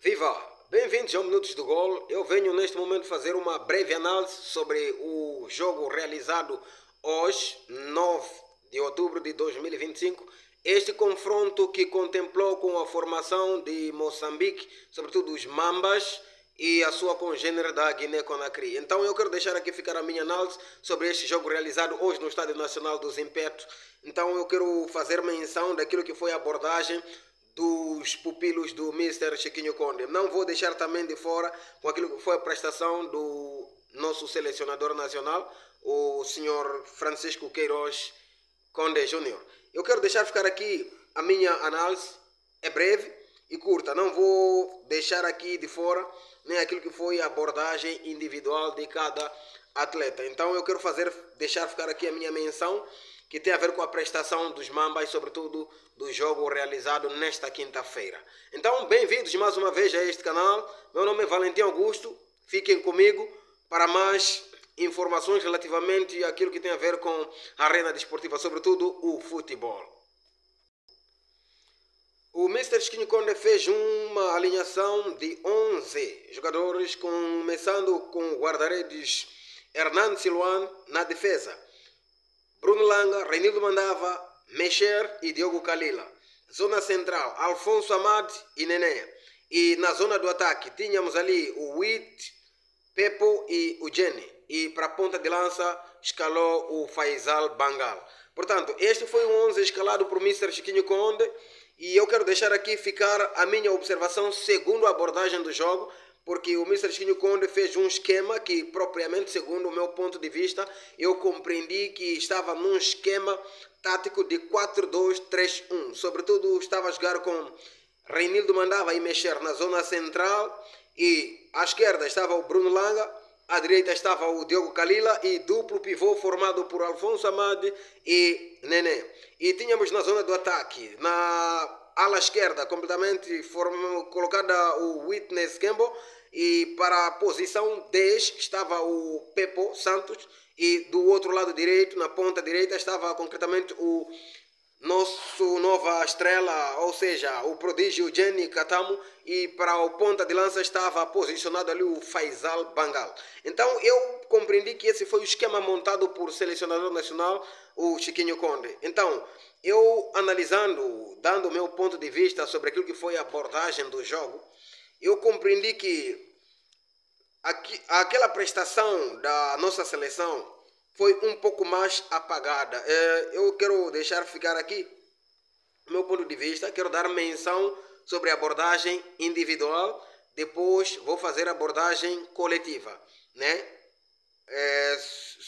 Viva! Bem-vindos ao Minutos do Gol. Eu venho neste momento fazer uma breve análise sobre o jogo realizado hoje, 9 de outubro de 2025. Este confronto que contemplou com a formação de Moçambique, sobretudo os Mambas, e a sua congênere da Guiné-Conakry. Então eu quero deixar aqui ficar a minha análise sobre este jogo realizado hoje no Estádio Nacional dos Impetos. Então eu quero fazer menção daquilo que foi a abordagem dos pupilos do Mr. Chiquinho Conde. Não vou deixar também de fora com aquilo que foi a prestação do nosso selecionador nacional, o Sr. Francisco Queiroz Conde Júnior. Eu quero deixar ficar aqui a minha análise, é breve e curta. Não vou deixar aqui de fora nem aquilo que foi a abordagem individual de cada atleta. Então eu quero deixar ficar aqui a minha menção que tem a ver com a prestação dos Mambas, sobretudo do jogo realizado nesta quinta-feira. Então, bem-vindos mais uma vez a este canal. Meu nome é Valentim Augusto. Fiquem comigo para mais informações relativamente àquilo que tem a ver com a arena desportiva, sobretudo o futebol. O Mr. Chiquinho Conde fez uma alinhação de 11 jogadores, começando com o guarda-redes Hernando Siluan na defesa. Bruno Langa, Reinildo Mandava, Mexer e Diogo Kalila. Zona central, Alfonso Amad e Nené. E na zona do ataque tínhamos ali o Witt, Pepo e o Jenny. E para a ponta de lança escalou o Faisal Bangal. Portanto, este foi o 11 escalado por Mr. Chiquinho Conde. E eu quero deixar aqui ficar a minha observação segundo a abordagem do jogo, porque o Mr. Chiquinho Conde fez um esquema que, propriamente, segundo o meu ponto de vista, eu compreendi que estava num esquema tático de 4-2-3-1. Sobretudo, estava a jogar com Reinildo Mandava e Mexer na zona central, e à esquerda estava o Bruno Langa, à direita estava o Diogo Kalila e duplo pivô formado por Alfonso Amad e Nené. E tínhamos na zona do ataque, na ala esquerda, completamente colocada o Witness Campbell, e para a posição 10 estava o Pepo Santos, e do outro lado direito, na ponta direita, estava concretamente o nosso nova estrela, ou seja, o prodígio Jenny Katamo, e para o ponta de lança estava posicionado ali o Faisal Bangal. Então eu compreendi que esse foi o esquema montado por o selecionador nacional, o Chiquinho Conde. Então, eu analisando, dando o meu ponto de vista sobre aquilo que foi a abordagem do jogo, eu compreendi que aquela prestação da nossa seleção foi um pouco mais apagada. Eu quero deixar ficar aqui o meu ponto de vista, quero dar menção sobre a abordagem individual, depois vou fazer a abordagem coletiva, né?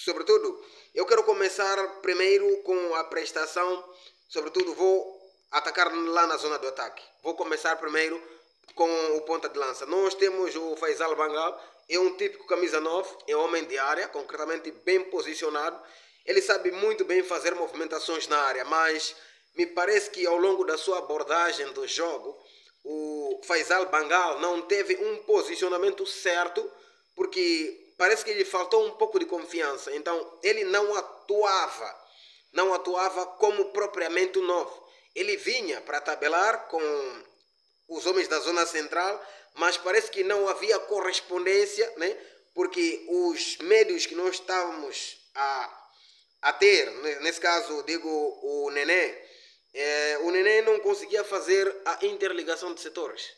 Sobretudo, eu quero começar primeiro com a prestação, sobretudo vou atacar lá na zona do ataque. Vou começar primeiro com o ponta de lança. Nós temos o Faisal Bangal, é um típico camisa 9, é homem de área, concretamente bem posicionado. Ele sabe muito bem fazer movimentações na área, mas me parece que ao longo da sua abordagem do jogo, o Faisal Bangal não teve um posicionamento certo, porque parece que lhe faltou um pouco de confiança. Então ele não atuava como propriamente o 9. Ele vinha para tabelar com os homens da zona central, mas parece que não havia correspondência, né? Porque os médios que nós estávamos a ter, nesse caso digo o Nené, o Nené não conseguia fazer a interligação de setores.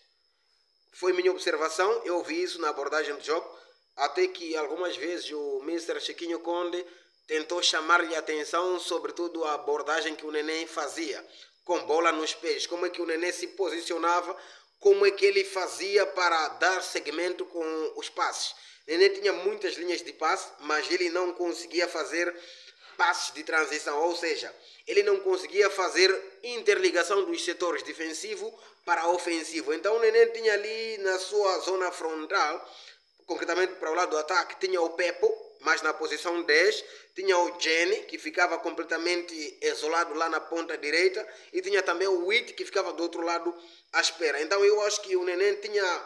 Foi minha observação, eu vi isso na abordagem do jogo, até que algumas vezes o Mr. Chiquinho Conde tentou chamar-lhe a atenção, sobretudo a abordagem que o Nené fazia, com bola nos pés, como é que o Nené se posicionava, como é que ele fazia para dar segmento com os passes. O Nené tinha muitas linhas de passe, mas ele não conseguia fazer passes de transição, ou seja, ele não conseguia fazer interligação dos setores defensivo para ofensivo. Então o Nené tinha ali na sua zona frontal, concretamente para o lado do ataque, tinha o Pepo, mas na posição 10, tinha o Jenny, que ficava completamente isolado lá na ponta direita, e tinha também o Witt, que ficava do outro lado à espera. Então eu acho que o Neném tinha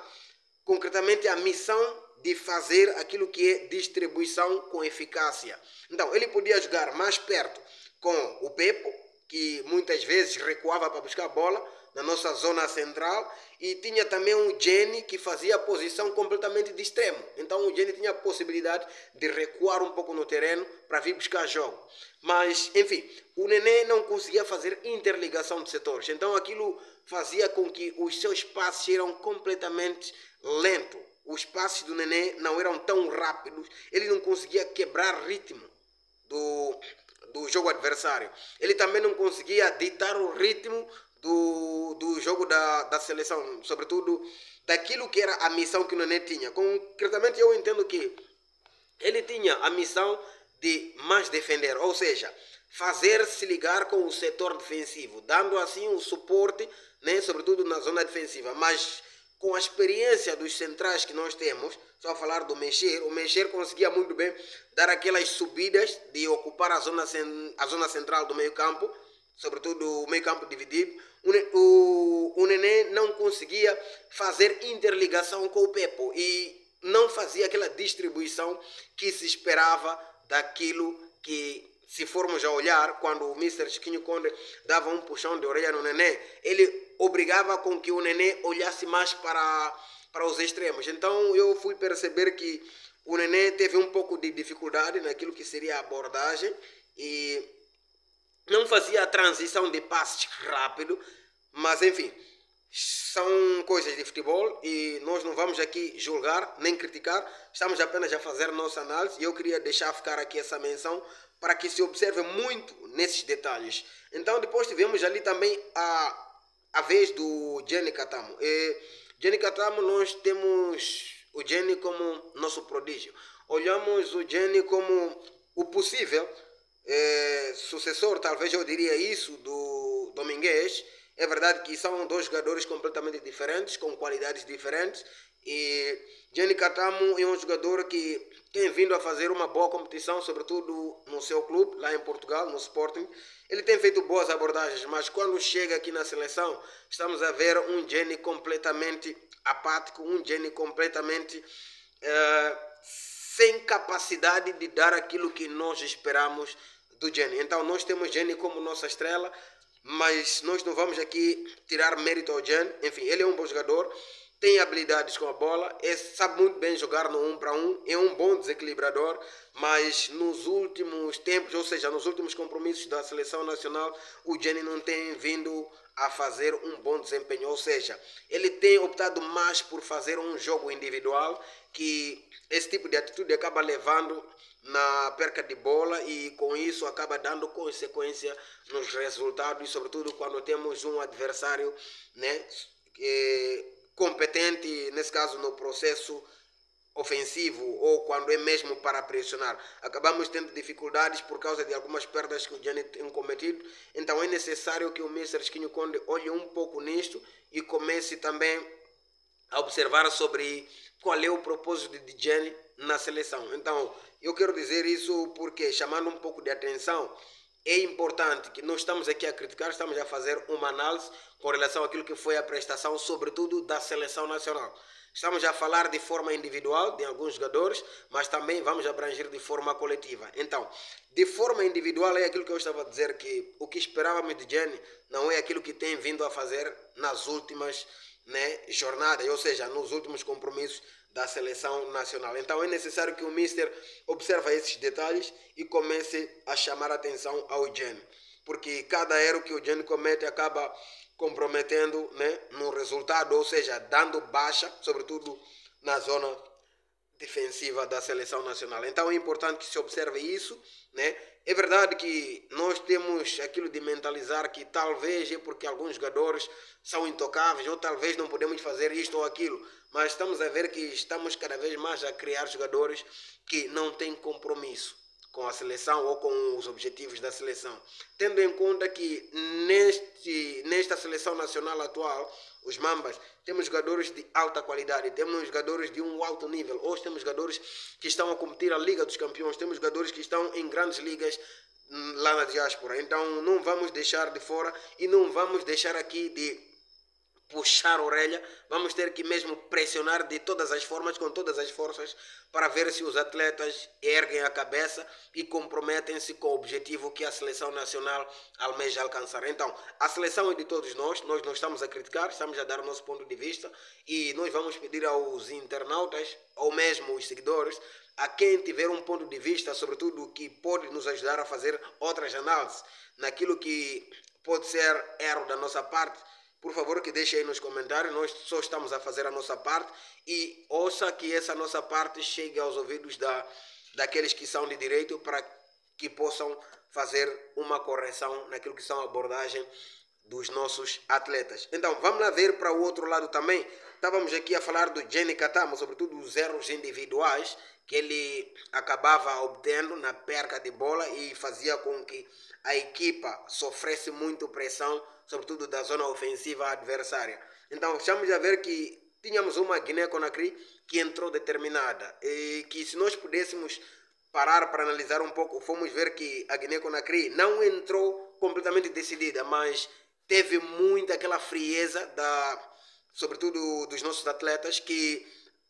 concretamente a missão de fazer aquilo que é distribuição com eficácia. Então ele podia jogar mais perto com o Pepo, que muitas vezes recuava para buscar a bola na nossa zona central, e tinha também um Jenny que fazia a posição completamente de extremo. Então o Jenny tinha a possibilidade de recuar um pouco no terreno para vir buscar jogo. Mas, enfim, o Nenê não conseguia fazer interligação de setores. Então aquilo fazia com que os seus passes eram completamente lentos. Os passes do Nenê não eram tão rápidos. Ele não conseguia quebrar ritmo do jogo adversário. Ele também não conseguia ditar o ritmo do jogo da seleção, sobretudo daquilo que era a missão que o Nenê tinha. Concretamente, eu entendo que ele tinha a missão de mais defender, ou seja, fazer-se ligar com o setor defensivo, dando assim um suporte, né, sobretudo na zona defensiva. Mas com a experiência dos centrais que nós temos, só falar do Mexer, o Mexer conseguia muito bem dar aquelas subidas de ocupar a zona central do meio campo, sobretudo o meio campo dividido. O Nenê não conseguia fazer interligação com o Pepo e não fazia aquela distribuição que se esperava daquilo que, se formos a olhar, quando o Mr. Chiquinho Conde dava um puxão de orelha no Nenê, ele obrigava com que o Nenê olhasse mais para os extremos. Então eu fui perceber que o Nenê teve um pouco de dificuldade naquilo que seria a abordagem e não fazia a transição de passes rápido, mas enfim, são coisas de futebol e nós não vamos aqui julgar nem criticar, estamos apenas a fazer nossa análise e eu queria deixar ficar aqui essa menção para que se observe muito nesses detalhes. Então depois tivemos ali também a vez do Jenny Katamo. Jenny Katamo, nós temos o Jenny como nosso prodígio. Olhamos o Jenny como o possível sucessor, talvez eu diria isso, do Domingues. É verdade que são dois jogadores completamente diferentes, com qualidades diferentes. E Jenny Katamo é um jogador que tem vindo a fazer uma boa competição, sobretudo no seu clube, lá em Portugal, no Sporting. Ele tem feito boas abordagens, mas quando chega aqui na seleção, estamos a ver um Jenny completamente apático, um Jenny completamente sem capacidade de dar aquilo que nós esperamos do Jenny. Então nós temos Jenny como nossa estrela, mas nós não vamos aqui tirar mérito ao Jenny. Enfim, ele é um bom jogador, tem habilidades com a bola, sabe muito bem jogar no 1 para 1, é um bom desequilibrador, mas nos últimos tempos, ou seja, nos últimos compromissos da seleção nacional, o Jenny não tem vindo a fazer um bom desempenho, ou seja, ele tem optado mais por fazer um jogo individual, que esse tipo de atitude acaba levando na perca de bola e com isso acaba dando consequência nos resultados, e sobretudo quando temos um adversário, né, competente, nesse caso no processo ofensivo ou quando é mesmo para pressionar. Acabamos tendo dificuldades por causa de algumas perdas que o Jenny tem cometido. Então é necessário que o Mr. Chiquinho Conde olhe um pouco nisto e comece também a observar sobre qual é o propósito de Jenny na seleção. Então eu quero dizer isso porque, chamando um pouco de atenção, é importante que nós estamos aqui a criticar, estamos a fazer uma análise com relação àquilo que foi a prestação, sobretudo da seleção nacional. Estamos a falar de forma individual de alguns jogadores, mas também vamos abranger de forma coletiva. Então, de forma individual é aquilo que eu estava a dizer, que o que esperávamos de Jenny não é aquilo que tem vindo a fazer nas últimas, né, jornadas, ou seja, nos últimos compromissos da seleção nacional. Então é necessário que o Mister observe esses detalhes e comece a chamar a atenção ao Jenny, porque cada erro que o Jenny comete acaba comprometendo, né, no resultado, ou seja, dando baixa, sobretudo na zona defensiva da seleção nacional. Então é importante que se observe isso, né? É verdade que nós temos aquilo de mentalizar que talvez é porque alguns jogadores são intocáveis, ou talvez não podemos fazer isto ou aquilo, mas estamos a ver que estamos cada vez mais a criar jogadores que não têm compromisso com a seleção ou com os objetivos da seleção. Tendo em conta que nesta seleção nacional atual, os Mambas, temos jogadores de alta qualidade, temos jogadores de um alto nível, hoje temos jogadores que estão a competir a Liga dos Campeões, temos jogadores que estão em grandes ligas lá na diáspora. Então não vamos deixar de fora e não vamos deixar aqui de puxar a orelha, vamos ter que mesmo pressionar de todas as formas, com todas as forças, para ver se os atletas erguem a cabeça e comprometem-se com o objetivo que a seleção nacional almeja alcançar. Então, a seleção é de todos nós não estamos a criticar, estamos a dar o nosso ponto de vista e nós vamos pedir aos internautas, ou mesmo os seguidores, a quem tiver um ponto de vista, sobretudo que pode nos ajudar a fazer outras análises naquilo que pode ser erro da nossa parte, por favor que deixe aí nos comentários. Nós só estamos a fazer a nossa parte e ouça que essa nossa parte chegue aos ouvidos daqueles que são de direito para que possam fazer uma correção naquilo que são a abordagem dos nossos atletas. Então vamos lá ver para o outro lado também. Estávamos aqui a falar do Jenny Katama, sobretudo os erros individuais que ele acabava obtendo na perca de bola e fazia com que a equipa sofresse muito pressão, sobretudo da zona ofensiva adversária. Então estamos a ver que tínhamos uma Guiné-Conakry que entrou determinada e que, se nós pudéssemos parar para analisar um pouco, fomos ver que a Guiné-Conakry não entrou completamente decidida, mas teve muito aquela frieza, sobretudo dos nossos atletas, que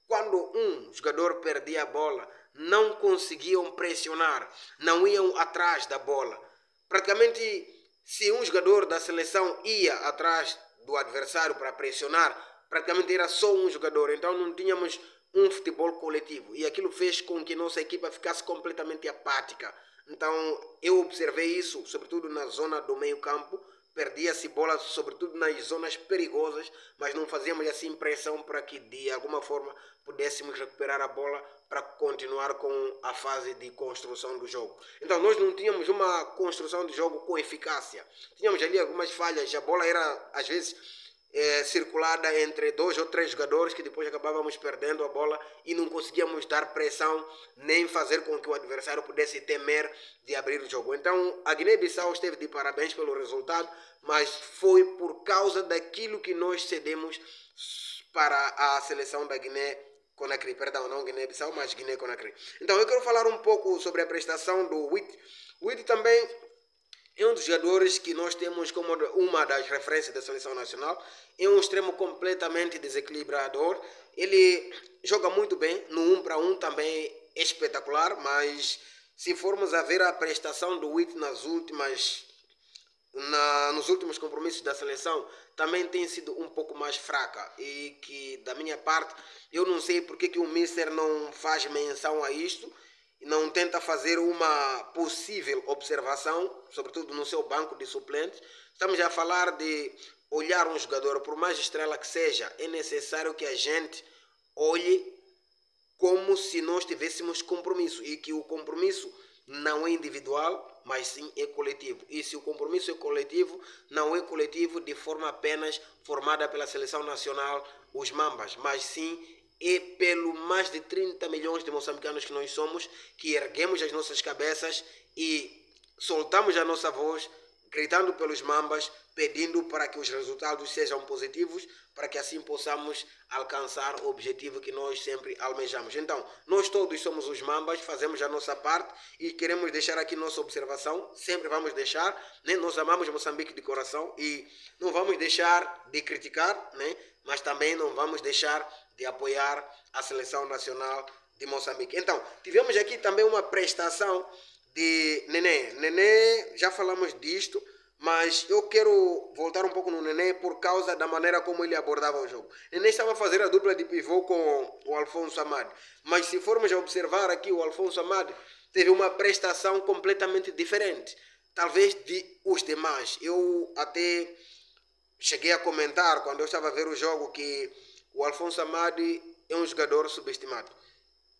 quando um jogador perdia a bola, não conseguiam pressionar, não iam atrás da bola. Praticamente, se um jogador da seleção ia atrás do adversário para pressionar, praticamente era só um jogador. Então não tínhamos um futebol coletivo. E aquilo fez com que nossa equipa ficasse completamente apática. Então eu observei isso, sobretudo na zona do meio campo. Perdia-se bola, sobretudo nas zonas perigosas, mas não fazíamos assim pressão para que de alguma forma pudéssemos recuperar a bola para continuar com a fase de construção do jogo. Então nós não tínhamos uma construção de jogo com eficácia. Tínhamos ali algumas falhas, a bola era às vezes circulada entre 2 ou 3 jogadores que depois acabávamos perdendo a bola e não conseguíamos dar pressão nem fazer com que o adversário pudesse temer de abrir o jogo. Então a Guiné-Bissau esteve de parabéns pelo resultado, mas foi por causa daquilo que nós cedemos para a seleção da Guiné-Conakry, perdão, não Guiné-Bissau, mas Guiné-Conakry. Então eu quero falar um pouco sobre a prestação do Wit. O Wit também é um dos jogadores que nós temos como uma das referências da seleção nacional. É um extremo completamente desequilibrador. Ele joga muito bem, no 1 para 1 também é espetacular, mas se formos a ver a prestação do Wit nos últimos compromissos da seleção, também tem sido um pouco mais fraca. E que, da minha parte, eu não sei porque que o Mister não faz menção a isto, não tenta fazer uma possível observação, sobretudo no seu banco de suplentes. Estamos a falar de olhar um jogador, por mais estrela que seja, é necessário que a gente olhe como se nós tivéssemos compromisso, e que o compromisso não é individual, mas sim é coletivo. E se o compromisso é coletivo, não é coletivo de forma apenas formada pela seleção nacional, os Mambas, mas sim é pelo mais de 30 milhões de moçambicanos que nós somos, que erguemos as nossas cabeças e soltamos a nossa voz, gritando pelos Mambas, pedindo para que os resultados sejam positivos, para que assim possamos alcançar o objetivo que nós sempre almejamos. Então, nós todos somos os Mambas, fazemos a nossa parte e queremos deixar aqui nossa observação, sempre vamos deixar, né? Nós amamos Moçambique de coração e não vamos deixar de criticar, né? Mas também não vamos deixar de apoiar a seleção nacional de Moçambique. Então, tivemos aqui também uma prestação de Nené. Nené, já falamos disto, mas eu quero voltar um pouco no Nené por causa da maneira como ele abordava o jogo. Nené estava a fazer a dupla de pivô com o Alfonso Amade, mas se formos a observar aqui, o Alfonso Amade teve uma prestação completamente diferente, talvez de os demais. Eu até cheguei a comentar, quando eu estava a ver o jogo, que o Alfonso Amade é um jogador subestimado.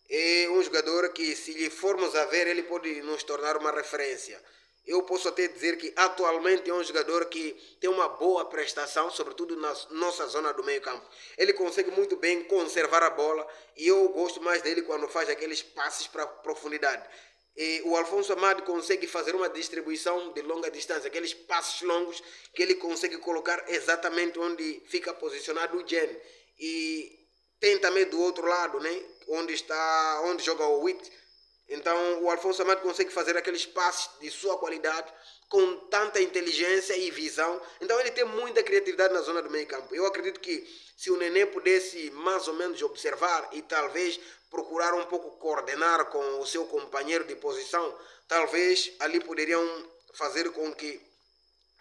É um jogador que, se lhe formos a ver, ele pode nos tornar uma referência. Eu posso até dizer que atualmente é um jogador que tem uma boa prestação, sobretudo na nossa zona do meio campo. Ele consegue muito bem conservar a bola e eu gosto mais dele quando faz aqueles passes para profundidade. E o Alfonso Amade consegue fazer uma distribuição de longa distância, aqueles passos longos que ele consegue colocar exatamente onde fica posicionado o Gen. E tem também do outro lado, né, onde joga o Wit. Então o Alfonso Amade consegue fazer aqueles passes de sua qualidade com tanta inteligência e visão. Então ele tem muita criatividade na zona do meio campo. Eu acredito que se o Nenê pudesse mais ou menos observar e talvez procurar um pouco coordenar com o seu companheiro de posição, talvez ali poderiam fazer com que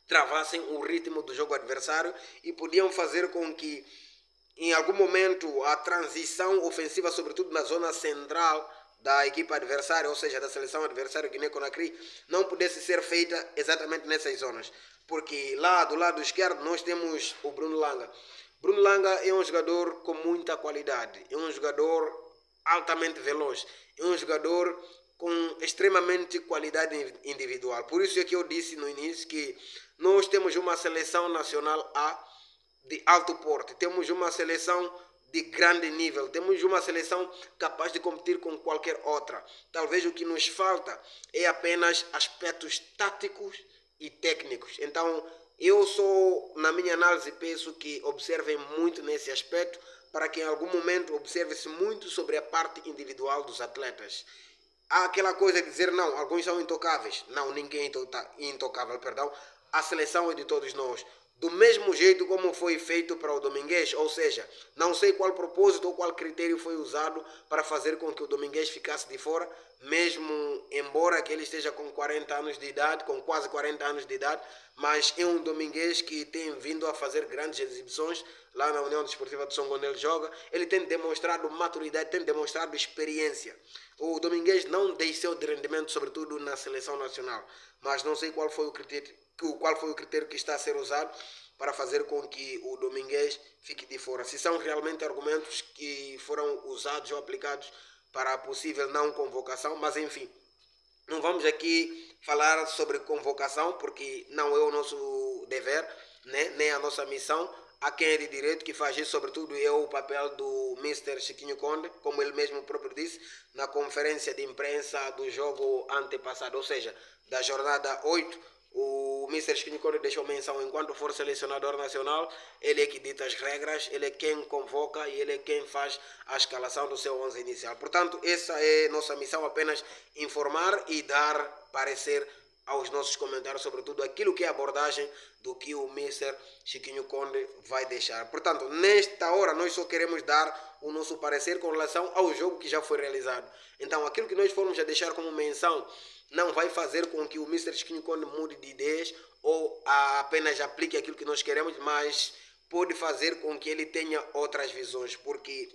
travassem o ritmo do jogo adversário e podiam fazer com que em algum momento a transição ofensiva, sobretudo na zona central da equipa adversária, ou seja, da seleção adversária Guiné-Conakry, não pudesse ser feita exatamente nessas zonas. Porque lá do lado esquerdo nós temos o Bruno Langa. Bruno Langa é um jogador com muita qualidade, é um jogador altamente veloz, é um jogador com extremamente qualidade individual. Por isso é que eu disse no início que nós temos uma seleção nacional A de alto porte, temos uma seleção de grande nível, temos uma seleção capaz de competir com qualquer outra. Talvez o que nos falta é apenas aspectos táticos e técnicos. Então eu sou, na minha análise, penso que observem muito nesse aspecto, para que em algum momento observe-se muito sobre a parte individual dos atletas. Há aquela coisa de dizer, não, alguns são intocáveis. Não, ninguém é intocável, perdão. A seleção é de todos nós. Do mesmo jeito como foi feito para o Domingues, ou seja, não sei qual propósito ou qual critério foi usado para fazer com que o Domingues ficasse de fora, mesmo embora que ele esteja com 40 anos de idade, com quase 40 anos de idade, mas é um Domingues que tem vindo a fazer grandes exibições lá na União Desportiva de Songo, onde ele joga. Ele tem demonstrado maturidade, tem demonstrado experiência. O Domingues não deixou de rendimento, sobretudo na seleção nacional, mas não sei qual foi o critério que está a ser usado para fazer com que o Domingues fique de fora. Se são realmente argumentos que foram usados ou aplicados para a possível não convocação, mas enfim, não vamos aqui falar sobre convocação, porque não é o nosso dever, né? Nem a nossa missão. Há quem é de direito que faz isso, sobretudo é o papel do Mr. Chiquinho Conde, como ele mesmo próprio disse, na conferência de imprensa do jogo antepassado, ou seja, da jornada 8, o Mr. Chiquinho Conde deixou menção, enquanto for selecionador nacional, ele é que dita as regras, ele é quem convoca e ele é quem faz a escalação do seu 11 inicial. Portanto, essa é nossa missão, apenas informar e dar parecer aos nossos comentários, sobretudo aquilo que é a abordagem do que o Mr. Chiquinho Conde vai deixar. Portanto, nesta hora nós só queremos dar o nosso parecer com relação ao jogo que já foi realizado. Então, aquilo que nós formos a deixar como menção não vai fazer com que o Mr. Chiquinho Conde mude de ideias ou apenas aplique aquilo que nós queremos, mas pode fazer com que ele tenha outras visões, porque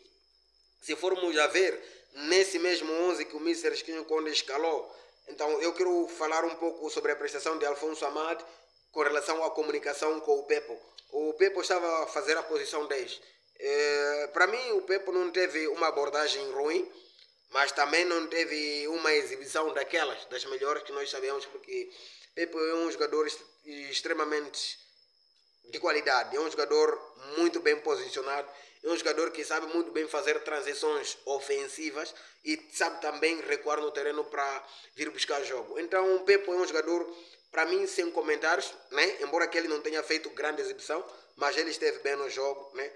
se formos a ver nesse mesmo 11 que o Mr. Chiquinho Conde escalou, então eu quero falar um pouco sobre a prestação de Alfonso Amad com relação à comunicação com o Pepo. O Pepo estava a fazer a posição 10. Para mim o Pepo não teve uma abordagem ruim, mas também não teve uma exibição daquelas, das melhores que nós sabemos, porque Pepo é um jogador extremamente de qualidade, é um jogador muito bem posicionado, é um jogador que sabe muito bem fazer transições ofensivas e sabe também recuar no terreno para vir buscar jogo. Então o Pepo é um jogador, para mim, sem comentários, né? Embora que ele não tenha feito grande exibição, mas ele esteve bem no jogo, né?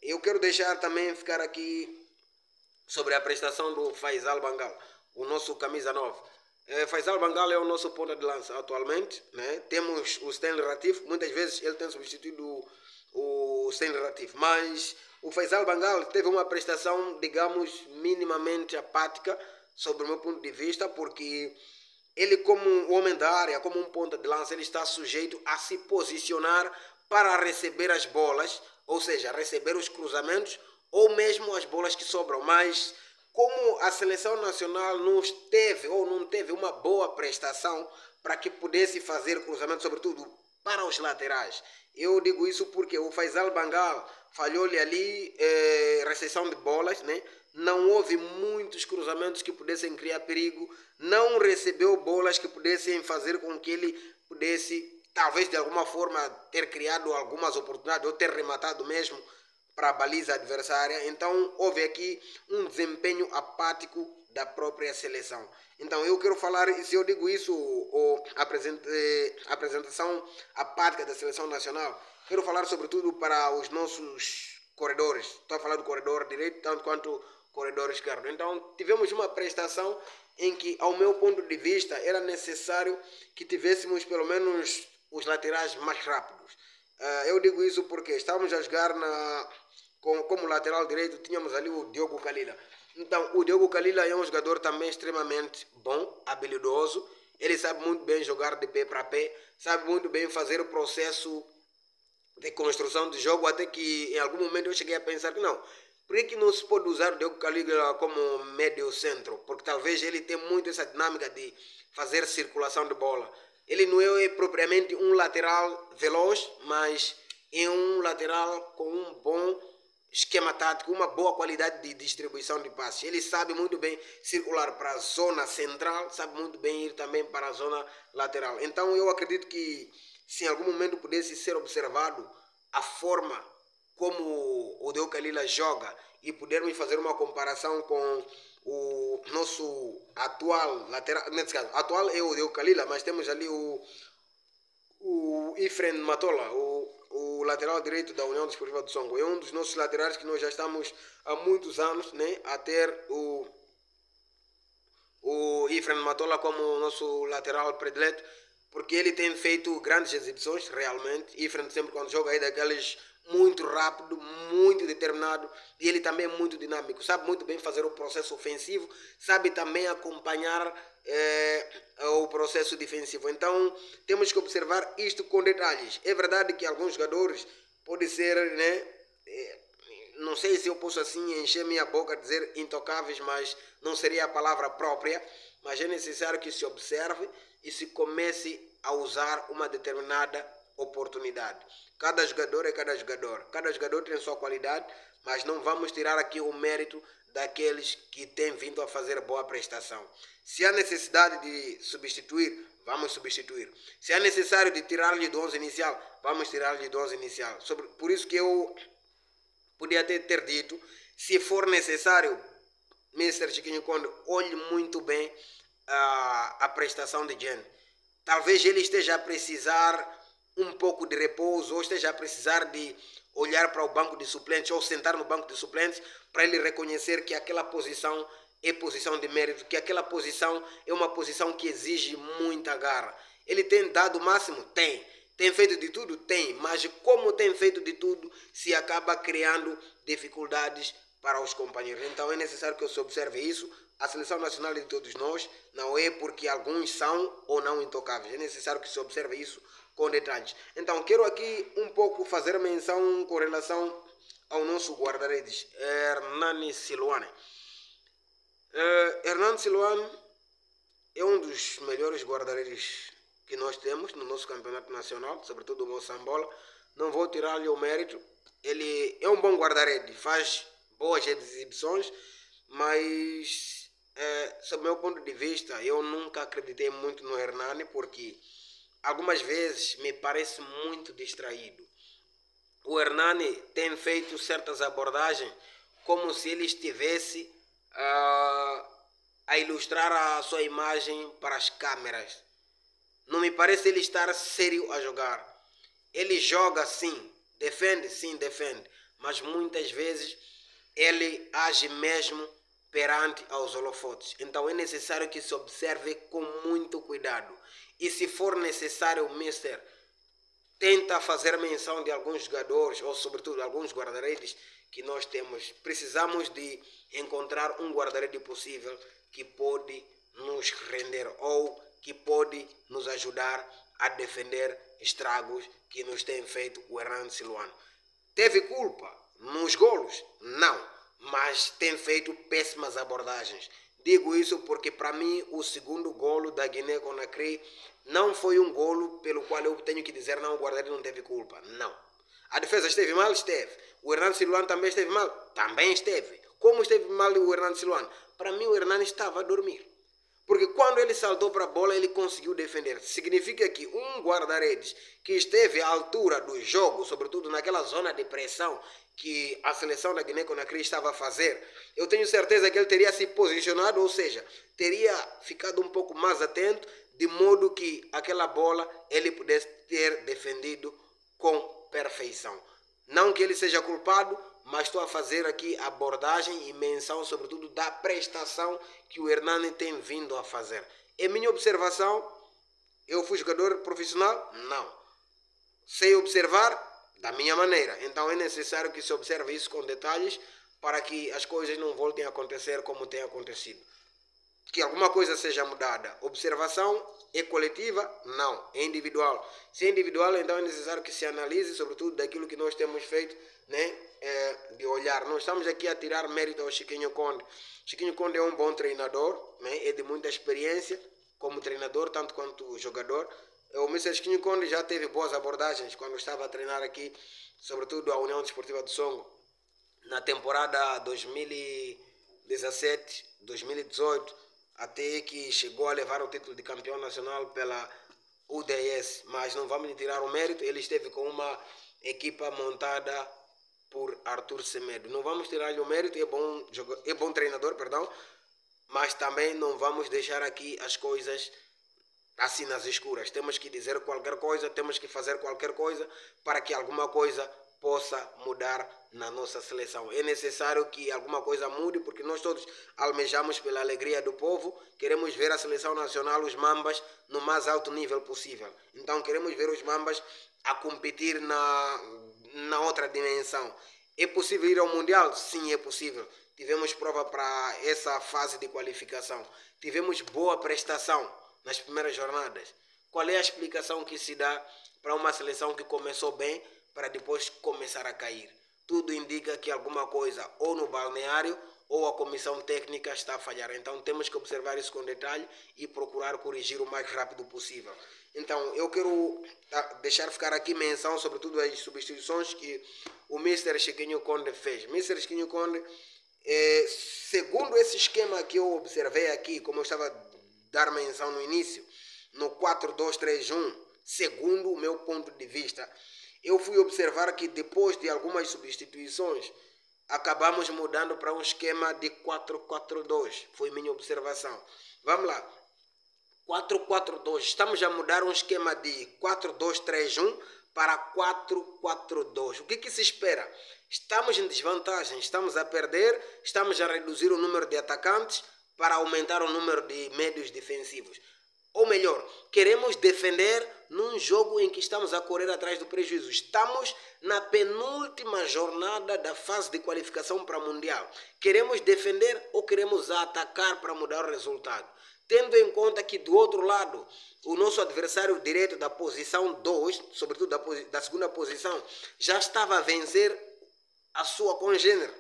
Eu quero deixar também ficar aqui sobre a prestação do Faisal Bangal, o nosso camisa 9. Faisal Bangal é o nosso ponta de lança atualmente, né? Temos o Stanley Ratif, muitas vezes ele tem substituído o Stanley Ratif, mas o Faisal Bangal teve uma prestação, digamos, minimamente apática, sobre o meu ponto de vista, porque ele, como um homem da área, como um ponta de lança, ele está sujeito a se posicionar para receber as bolas, ou seja, receber os cruzamentos ou mesmo as bolas que sobram. Mas como a seleção nacional não teve uma boa prestação para que pudesse fazer cruzamento, sobretudo para os laterais. Eu digo isso porque o Faisal Bangal falhou-lhe ali recepção de bolas, né? Não houve muitos cruzamentos que pudessem criar perigo, não recebeu bolas que pudessem fazer com que ele pudesse, talvez de alguma forma, ter criado algumas oportunidades ou ter rematado mesmo para a baliza adversária. Então houve aqui um desempenho apático da própria seleção. Então eu quero falar, se eu digo isso, a apresentação apática da seleção nacional, quero falar sobretudo para os nossos corredores. Estou a falar do corredor direito, tanto quanto corredor esquerdo. Então tivemos uma prestação em que, ao meu ponto de vista, era necessário que tivéssemos pelo menos os laterais mais rápidos. Eu digo isso porque estávamos a jogar como lateral direito, tínhamos ali o Diogo Kalila. Então o Diogo Kalila é um jogador também extremamente bom, habilidoso. Ele sabe muito bem jogar de pé para pé, sabe muito bem fazer o processo de construção de jogo, até que em algum momento eu cheguei a pensar que não, por que não se pode usar o Diogo Kalila como médio centro? Porque talvez ele tenha muito essa dinâmica de fazer circulação de bola. Ele não é propriamente um lateral veloz, mas é um lateral com um bom esquema tático, uma boa qualidade de distribuição de passes. Ele sabe muito bem circular para a zona central, sabe muito bem ir também para a zona lateral. Então eu acredito que se em algum momento pudesse ser observado a forma como o Diogo Kalila joga e pudermos fazer uma comparação com o nosso atual lateral, nesse caso, atual é o Diogo Kalila, mas temos ali o Efrem Matola, o lateral direito da União Desportiva do Songo. É um dos nossos laterais que nós já estamos há muitos anos, né, a ter o Efrem Matola como nosso lateral predileto, porque ele tem feito grandes exibições, realmente. Efrem sempre quando joga é daqueles muito rápido, muito determinado, e ele também é muito dinâmico, sabe muito bem fazer o processo ofensivo, sabe também acompanhar o processo defensivo. Então temos que observar isto com detalhes. É verdade que alguns jogadores podem ser, né, não sei se eu posso assim encher minha boca dizer intocáveis, mas não seria a palavra própria, mas é necessário que se observe e se comece a usar uma determinada oportunidade. Cada jogador é cada jogador tem sua qualidade, mas não vamos tirar aqui o mérito daqueles que têm vindo a fazer boa prestação. Se há necessidade de substituir, vamos substituir. Se é necessário de tirar-lhe do 11 inicial, vamos tirar-lhe do 11 inicial. Por isso que eu podia ter dito, se for necessário, Mr. Chiquinho Conde, olhe muito bem a prestação de Gen. Talvez ele esteja a precisar um pouco de repouso, ou esteja a precisar de olhar para o banco de suplentes, ou sentar no banco de suplentes, para ele reconhecer que aquela posição é posição de mérito, que aquela posição é uma posição que exige muita garra. Ele tem dado o máximo? Tem. Tem feito de tudo? Tem. Mas como tem feito de tudo, se acaba criando dificuldades para os companheiros. Então é necessário que se observe isso. A seleção nacional de todos nós não é porque alguns são ou não intocáveis. É necessário que se observe isso com detalhes. Então quero aqui um pouco fazer menção com relação ao nosso guarda-redes, Hernani Siluane. Hernani Siluane é um dos melhores guarda-redes que nós temos no nosso campeonato nacional, sobretudo o Moçambola. Não vou tirar-lhe o mérito. Ele é um bom guarda-redes, faz boas exibições, mas sob meu ponto de vista, eu nunca acreditei muito no Hernani, porque algumas vezes me parece muito distraído. O Hernani tem feito certas abordagens como se ele estivesse a ilustrar a sua imagem para as câmeras. Não me parece ele estar sério a jogar. Ele joga sim, defende, mas muitas vezes ele age mesmo perante aos holofotes. Então é necessário que se observe com muito cuidado. E se for necessário, o Mister tenta fazer menção de alguns jogadores, ou sobretudo alguns guarda-redes que nós temos. Precisamos de encontrar um guarda-rede possível que pode nos render ou que pode nos ajudar a defender estragos que nos tem feito o Hernani Siluane. Teve culpa nos golos? Não, mas tem feito péssimas abordagens. Digo isso porque para mim o segundo golo da Guiné-Conakry não foi um golo pelo qual eu tenho que dizer não, o guarda-redes não teve culpa. Não. A defesa esteve mal? Esteve. O Hernani Siluane também esteve mal? Também esteve. Como esteve mal o Hernani Siluane? Para mim o Hernani estava a dormir. Porque quando ele saltou para a bola, ele conseguiu defender. Significa que um guarda-redes que esteve à altura do jogo, sobretudo naquela zona de pressão que a seleção da Guiné-Conakry estava a fazer, eu tenho certeza que ele teria se posicionado, ou seja, teria ficado um pouco mais atento, de modo que aquela bola ele pudesse ter defendido com perfeição. Não que ele seja culpado, mas estou a fazer aqui abordagem e menção, sobretudo, da prestação que o Hernani tem vindo a fazer. É minha observação. Eu fui jogador profissional? Não. Sei observar da minha maneira. Então é necessário que se observe isso com detalhes para que as coisas não voltem a acontecer como tem acontecido. Que alguma coisa seja mudada. Observação é coletiva? Não. É individual. Se é individual, então é necessário que se analise, sobretudo, daquilo que nós temos feito, né? De olhar. Não estamos aqui a tirar mérito ao Chiquinho Conde. Chiquinho Conde é um bom treinador, né? É de muita experiência como treinador, tanto quanto jogador. O Mr. Chiquinho Conde já teve boas abordagens quando estava a treinar aqui, sobretudo a União Desportiva do Songo, na temporada 2017-2018, até que chegou a levar o título de campeão nacional pela UDS. Mas não vamos lhe tirar o mérito, ele esteve com uma equipa montada por Arthur Semedo. Não vamos tirar-lhe o mérito, é bom treinador, perdão, mas também não vamos deixar aqui as coisas assim nas escuras. Temos que dizer qualquer coisa, temos que fazer qualquer coisa para que alguma coisa possa mudar na nossa seleção. É necessário que alguma coisa mude, porque nós todos almejamos pela alegria do povo, queremos ver a seleção nacional, os Mambas, no mais alto nível possível. Então queremos ver os Mambas a competir na outra dimensão. É possível ir ao Mundial? Sim, é possível. Tivemos prova para essa fase de qualificação. Tivemos boa prestação nas primeiras jornadas. Qual é a explicação que se dá para uma seleção que começou bem para depois começar a cair? Tudo indica que alguma coisa ou no balneário ou a comissão técnica está a falhar. Então temos que observar isso com detalhe e procurar corrigir o mais rápido possível. Então eu quero deixar ficar aqui menção sobretudo as substituições que o Mr. Chiquinho Conde fez. Mr. Chiquinho Conde, segundo esse esquema que eu observei aqui, como eu estava a dar menção no início, no 4-2-3-1, segundo o meu ponto de vista, eu fui observar que depois de algumas substituições, acabamos mudando para um esquema de 4-4-2. Foi minha observação. Vamos lá. 4-4-2. Estamos a mudar um esquema de 4-2-3-1 para 4-4-2. O que se espera? Estamos em desvantagem, estamos a perder, estamos a reduzir o número de atacantes para aumentar o número de médios defensivos. Ou melhor, queremos defender num jogo em que estamos a correr atrás do prejuízo. Estamos na penúltima jornada da fase de qualificação para o Mundial. Queremos defender ou queremos atacar para mudar o resultado? Tendo em conta que do outro lado, o nosso adversário direto da posição 2, sobretudo da segunda posição, já estava a vencer a sua congênere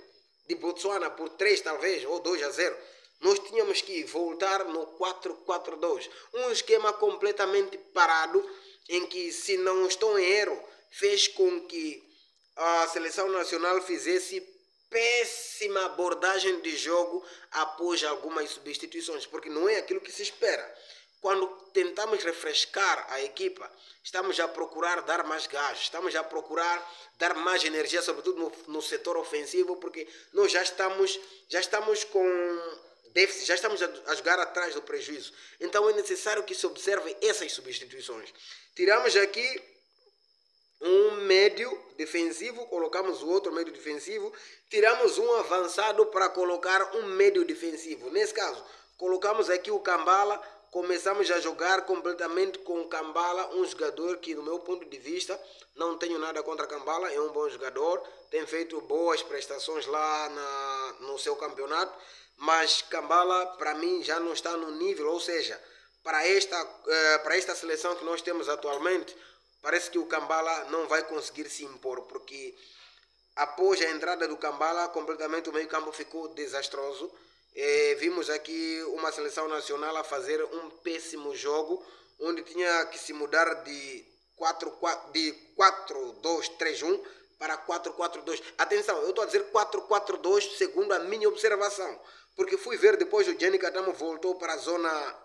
de Botsuana por 3 talvez, ou 2-0. Nós tínhamos que voltar no 4-4-2. Um esquema completamente parado, em que, se não estou em erro, fez com que a seleção nacional fizesse péssima abordagem de jogo após algumas substituições, porque não é aquilo que se espera. Quando tentamos refrescar a equipa, estamos a procurar dar mais gás, estamos a procurar dar mais energia, sobretudo no setor ofensivo, porque nós já estamos com déficit, já estamos a jogar atrás do prejuízo. Então é necessário que se observe essas substituições. Tiramos aqui um médio defensivo, colocamos o outro médio defensivo, tiramos um avançado para colocar um médio defensivo. Nesse caso, colocamos aqui o Kambala, começamos a jogar completamente com o Kambala, um jogador que, do meu ponto de vista, não tenho nada contra Kambala, é um bom jogador, tem feito boas prestações lá no seu campeonato, mas Kambala, para mim, já não está no nível, ou seja, para esta seleção que nós temos atualmente, parece que o Kambala não vai conseguir se impor, porque após a entrada do Kambala, completamente o meio-campo ficou desastroso. Vimos aqui uma seleção nacional a fazer um péssimo jogo, onde tinha que se mudar de 4-2-3-1 para 4-4-2. Atenção, eu estou a dizer 4-4-2 segundo a minha observação, porque fui ver depois o Jenny Katamo voltou para a zona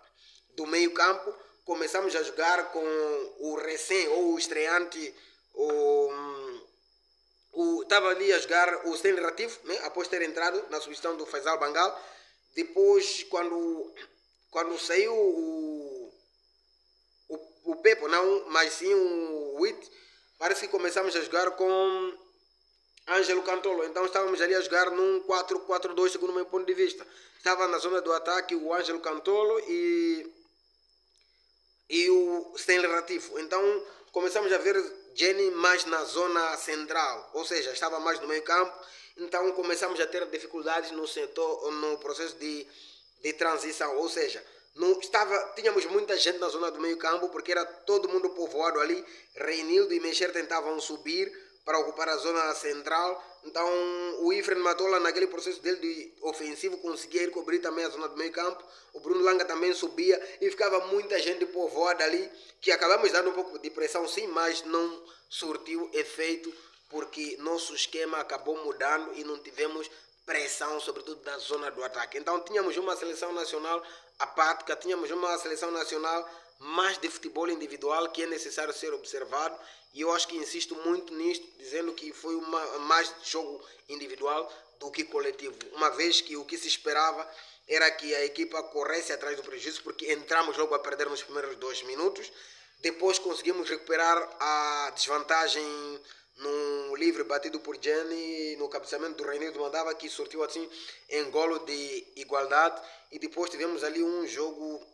do meio-campo. Começamos a jogar com o recém ou o estreante, estava ali a jogar o Stanley Rativo, né? Após ter entrado na substituição do Faisal Bangal. Depois, quando saiu o Pepo, não, mas sim o Witt, parece que começamos a jogar com Ângelo Cantolo. Então estávamos ali a jogar num 4-4-2, segundo o meu ponto de vista. Estava na zona do ataque o Ângelo Cantolo e o Stanley Ratifo. Então começamos a ver Jenny mais na zona central, ou seja, estava mais no meio campo. Então começamos a ter dificuldades no setor, no processo de transição, ou seja, tínhamos muita gente na zona do meio campo porque era todo mundo povoado ali. Reinildo e Mexer tentavam subir para ocupar a zona central. Então o Ifren Matola, naquele processo dele de ofensivo, conseguia ir cobrir também a zona do meio campo. O Bruno Langa também subia e ficava muita gente povoada ali, que acabamos dando um pouco de pressão sim, mas não surtiu efeito porque nosso esquema acabou mudando e não tivemos pressão, sobretudo da zona do ataque. Então tínhamos uma seleção nacional apática, tínhamos uma seleção nacional mais de futebol individual, que é necessário ser observado, e eu acho que insisto muito nisto, dizendo que foi mais jogo individual do que coletivo, uma vez que o que se esperava era que a equipa corresse atrás do prejuízo, porque entramos logo a perder nos primeiros 2 minutos, depois conseguimos recuperar a desvantagem num livre batido por Jenny, no cabeceamento do Reinildo Mandava, que sortiu assim em golo de igualdade, e depois tivemos ali um jogo,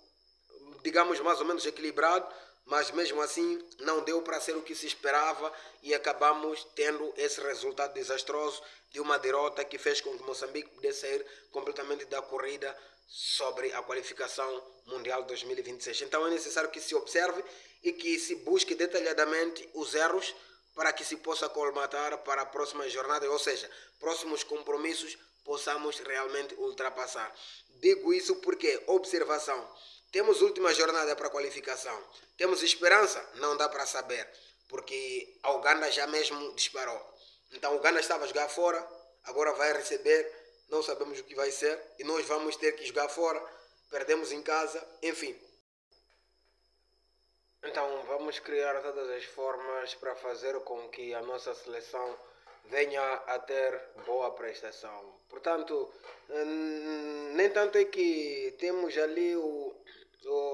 digamos, mais ou menos equilibrado, mas mesmo assim não deu para ser o que se esperava e acabamos tendo esse resultado desastroso de uma derrota que fez com que Moçambique pudesse sair completamente da corrida sobre a qualificação mundial 2026. Então é necessário que se observe e que se busque detalhadamente os erros para que se possa colmatar para a próxima jornada, ou seja, próximos compromissos possamos realmente ultrapassar. Digo isso porque, observação, temos última jornada para a qualificação. Temos esperança? Não dá para saber, porque a Uganda já mesmo disparou. Então o Uganda estava a jogar fora, agora vai receber, não sabemos o que vai ser, e nós vamos ter que jogar fora, perdemos em casa, enfim. Então vamos criar todas as formas para fazer com que a nossa seleção venha a ter boa prestação. Portanto, nem tanto é que temos ali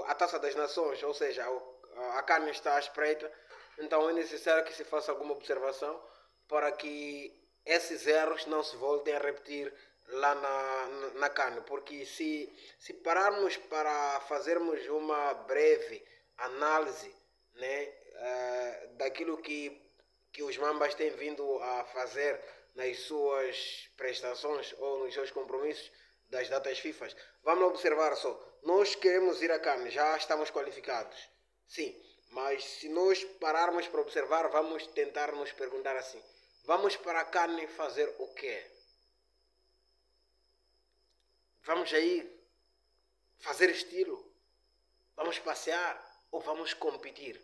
a Taça das Nações, ou seja, a CAN está à espreita, então é necessário que se faça alguma observação para que esses erros não se voltem a repetir lá na CAN, porque se pararmos para fazermos uma breve análise, né, daquilo que os Mambas têm vindo a fazer nas suas prestações ou nos seus compromissos das datas FIFA. Vamos observar só, nós queremos ir a CAN, já estamos qualificados, sim, mas se nós pararmos para observar, vamos tentar nos perguntar assim, vamos para a CAN fazer o quê? Vamos aí fazer estilo? Vamos passear? Ou vamos competir?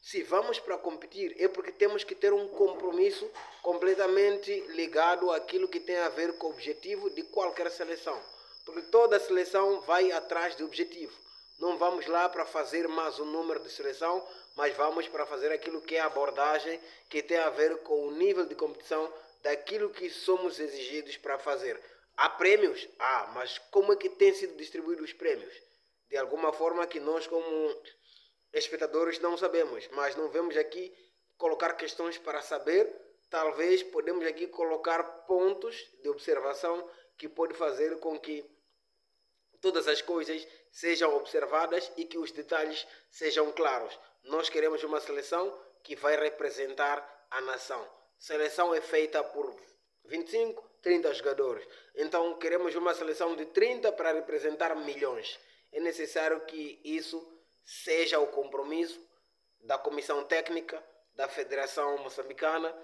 Se vamos para competir, é porque temos que ter um compromisso completamente ligado àquilo que tem a ver com o objetivo de qualquer seleção. Porque toda seleção vai atrás de objetivo. Não vamos lá para fazer mais um número de seleção, mas vamos para fazer aquilo que é a abordagem, que tem a ver com o nível de competição daquilo que somos exigidos para fazer. Há prêmios? Mas como é que têm sido distribuídos os prêmios? De alguma forma que nós, como espectadores, não sabemos, mas não vemos aqui colocar questões para saber. Talvez podemos aqui colocar pontos de observação que pode fazer com que todas as coisas sejam observadas e que os detalhes sejam claros. Nós queremos uma seleção que vai representar a nação. Seleção é feita por 25, 30 jogadores. Então queremos uma seleção de 30 para representar milhões. É necessário que isso seja o compromisso da comissão técnica da Federação Moçambicana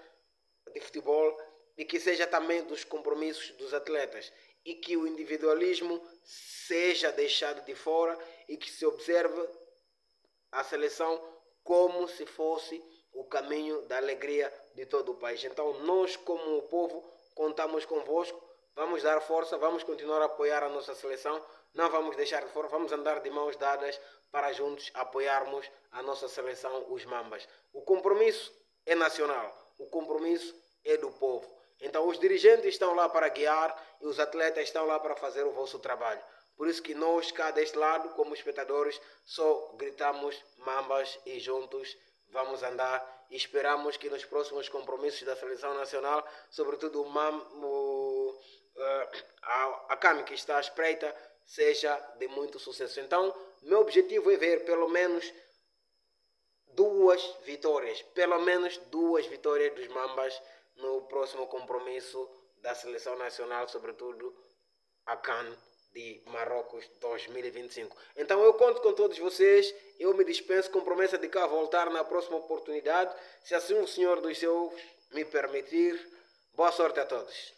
de Futebol e que seja também dos compromissos dos atletas e que o individualismo seja deixado de fora e que se observe a seleção como se fosse o caminho da alegria de todo o país. Então nós, como o povo, contamos convosco, vamos dar força, vamos continuar a apoiar a nossa seleção, não vamos deixar de fora, vamos andar de mãos dadas para juntos apoiarmos a nossa seleção, os Mambas. O compromisso é nacional, o compromisso é do povo. Então os dirigentes estão lá para guiar e os atletas estão lá para fazer o vosso trabalho. Por isso que nós, cá deste lado, como espectadores, só gritamos Mambas e juntos vamos andar e esperamos que nos próximos compromissos da Seleção Nacional, sobretudo a CAM que está à espreita, seja de muito sucesso. Então, meu objetivo é ver pelo menos duas vitórias dos Mambas no próximo compromisso da Seleção Nacional, sobretudo a CAN de Marrocos 2025. Então eu conto com todos vocês, eu me dispenso com promessa de cá voltar na próxima oportunidade, se assim o Senhor dos Céus me permitir. Boa sorte a todos.